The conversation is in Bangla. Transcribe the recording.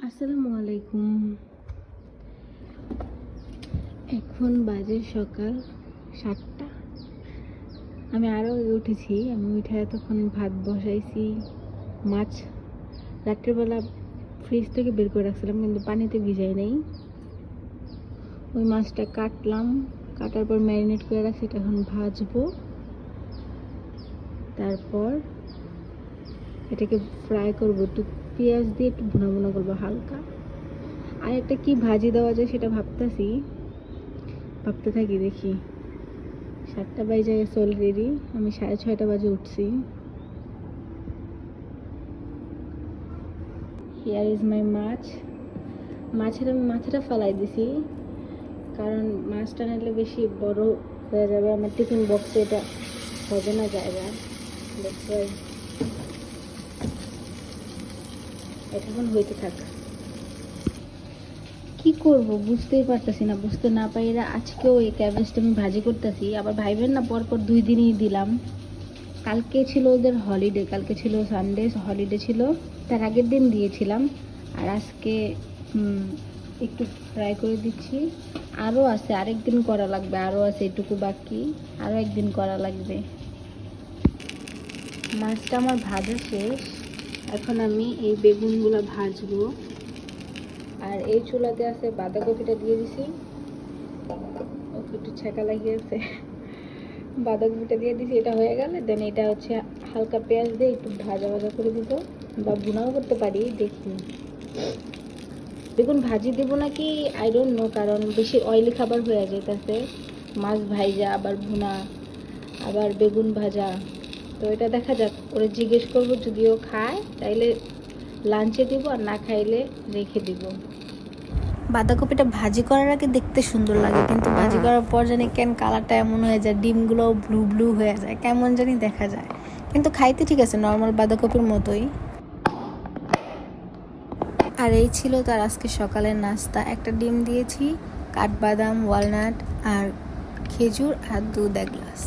আসসালামু আলাইকুম। এখন বাজে সকাল 7টা। আমি আরও উঠেছি। আমি উঠে এতক্ষণ ভাত বসাইছি। মাছ রাত্রেবেলা ফ্রিজ থেকে বের করে রাখছিলাম, কিন্তু পানিতে ভিজাই নাই। ওই মাছটা কাটলাম, কাটার পর ম্যারিনেট করে রাখছি। এটা এখন ভাজবো, তারপর এটাকে ফ্রাই করবো। একটু পেঁয়াজ দিয়ে একটু ভুনা ভুনা করবো হালকা। আর একটা কি ভাজি দেওয়া যায় সেটা ভাবতে থাকি, দেখি। 7টা বাজে গেছে অলরেডি। আমি 6:30 বাজে উঠছি। হিয়ার ইজ মাই মাছ। আমি মাছটা ফালাই দিছি, কারণ মাছটা নিলে বেশি বড় হয়ে যাবে। আমার টিফিন বক্সে এটা হবে না জায়গা। এটা এখন হইতে থাক। কি করব বুঝতেই পারতেছি না। বুঝতে না পাইরা আজকেও এই ক্যাবেজটা আমি ভাজি করতেছি। আবার ভাইবেন না, পরপর 2 দিনই দিলাম। কালকে ছিল ওদের হলিডে, কালকে ছিল সানডে, হলিডে ছিল। তার আগের দিন দিয়েছিলাম। আর আজকে একটু ফ্রাই করে দিচ্ছি। আরও আছে, আরেকদিন করা লাগবে। আরও আছে এটুকু বাকি, আরও একদিন করা লাগবে। মাছটা আমার ভাজা শেষ। এখন আমি এই বেগুনগুলো ভাজবো। আর এই চুলাতে আছে বাঁধাকপিটা দিয়ে দিছি। একটু ছ্যাঁকা লাগিয়েছে, বাঁধাকপিটা দিয়ে দিছি। এটা হয়ে গেলে দেন এটা হচ্ছে হালকা পেঁয়াজ দিয়ে একটু ভাজা ভাজা করে দিব, বা ভুনাও করতে পারি, দেখি। বেগুন ভাজি দেবো নাকি আই ডোন্ট নো, কারণ বেশি অয়েলি খাবার হয়ে যাইতেছে। মাছ ভাইজা, আবার ভুনা, আবার বেগুন ভাজা। তো এটা দেখা যাক, ওরা জিজ্ঞেস করবো। যদিও খায় তাইলে লাঞ্চে দিব, আর না খাইলে রেখে দিব। বাঁধাকপিটা ভাজি করার আগে দেখতে সুন্দর লাগে, কিন্তু ভাজি করার পর জানি কেন কালারটা এমন হয়ে যায়, ডিমগুলো ব্লু ব্লু হয়ে যায়, কেমন জানি দেখা যায়। কিন্তু খাইতে ঠিক আছে, নর্মাল বাঁধাকপির মতোই। আর এই ছিল তার আজকে সকালের নাস্তা। একটা ডিম দিয়েছি, কাঠবাদাম, ওয়ালনাট আর খেজুর, আর দুধ 1 গ্লাস।